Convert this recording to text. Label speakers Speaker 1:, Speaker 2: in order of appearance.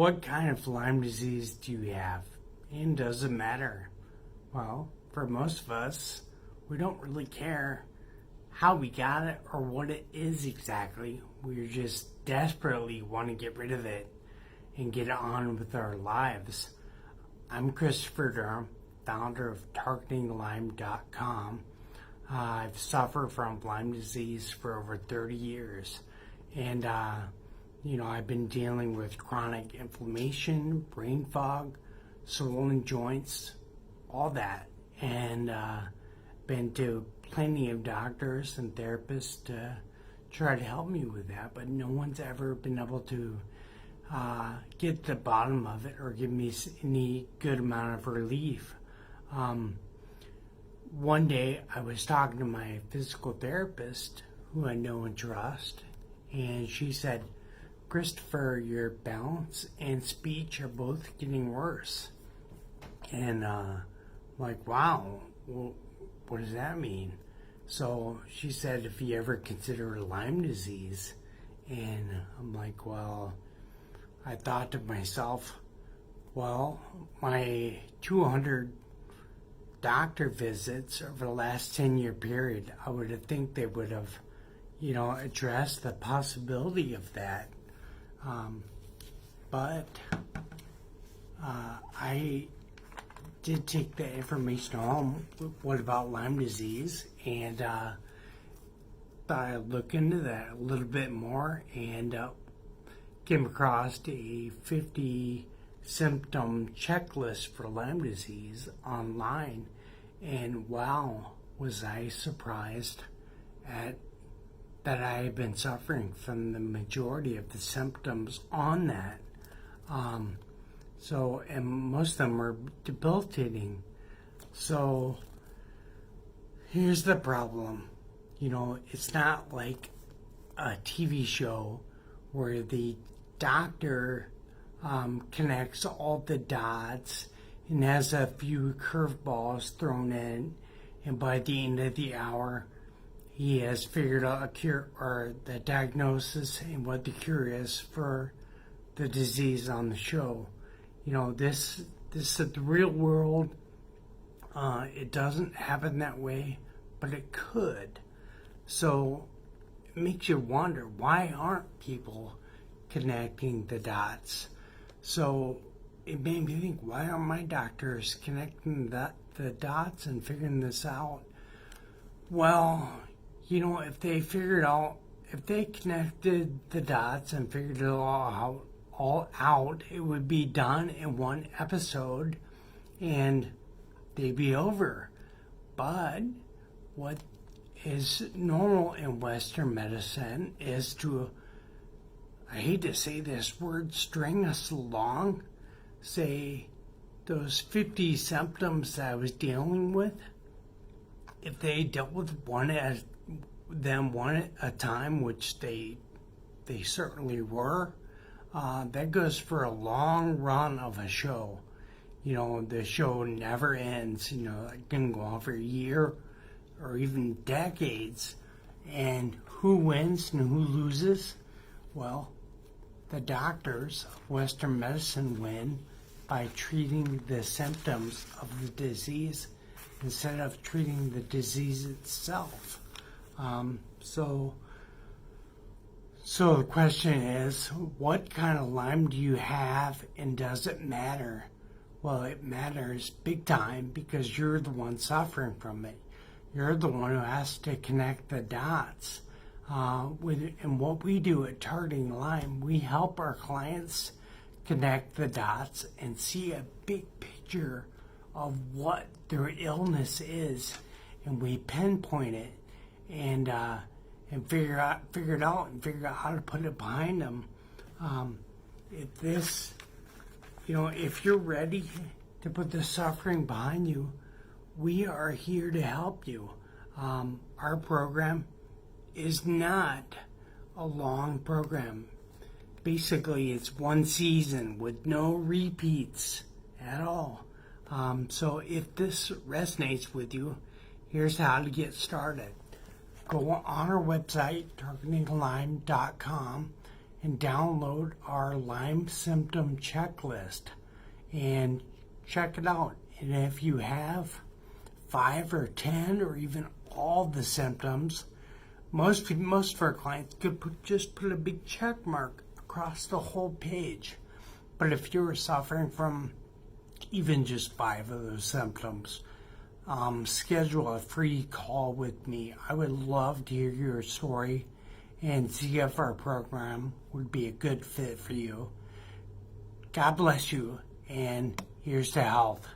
Speaker 1: What kind of Lyme disease do you have? And does it matter? Well, for most of us, we don't really care how we got it or what it is exactly. We just desperately want to get rid of it and get on with our lives. I'm Christopher Durham, founder of TargetingLyme.com. I've suffered from Lyme disease for over 30 years. And, I've been dealing with chronic inflammation, brain fog, swollen joints, all that. And been to plenty of doctors and therapists to try to help me with that. But no one's ever been able to get to the bottom of it or give me any good amount of relief. One day I was talking to my physical therapist, who I know and trust, and she said, "Christopher, your balance and speech are both getting worse." And like, wow, well, what does that mean? So she said, if you ever consider Lyme disease. And I'm like, well, I thought to myself, well, my 200 doctor visits over the last 10-year period, I would have think they would have, addressed the possibility of that. But I did take the information home. What about Lyme disease? And thought I'd look into that a little bit more, and came across a 50 symptom checklist for Lyme disease online, and wow, was I surprised at that I had been suffering from the majority of the symptoms on that. And most of them are debilitating. So here's the problem. It's not like a TV show where the doctor connects all the dots and has a few curveballs thrown in, and by the end of the hour, he has figured out a cure or the diagnosis and what the cure is for the disease on the show. This is the real world. It doesn't happen that way, but it could. So it makes you wonder, why aren't people connecting the dots? So it made me think, why aren't my doctors connecting the dots and figuring this out? Well, if they connected the dots and figured it all out, it would be done in one episode and they'd be over. But what is normal in Western medicine is to, I hate to say this word, string us along. Say those 50 symptoms that I was dealing with, if they dealt with one at a time, which they certainly were, that goes for a long run of a show. The show never ends. It can go on for a year or even decades. And who wins and who loses? Well, the doctors of Western medicine win by treating the symptoms of the disease instead of treating the disease itself. So the question is, what kind of Lyme do you have, and does it matter? Well, it matters big time, because you're the one suffering from it. You're the one who has to connect the dots. And what we do at Targeting Lyme, we help our clients connect the dots and see a big picture of what their illness is, and we pinpoint it and figure it out and figure out how to put it behind them. If you're ready to put the suffering behind you, we are here to help you. Our program is not a long program. Basically, it's one season with no repeats at all. So if this resonates with you, here's how to get started. Go on our website, TargetingLyme.com, and download our Lyme symptom checklist and check it out. And if you have 5 or 10 or even all the symptoms, most of our clients could just put a big check mark across the whole page. But if you're suffering from even just 5 of those symptoms, schedule a free call with me. I would love to hear your story and see if our program would be a good fit for you. God bless you, and here's to health.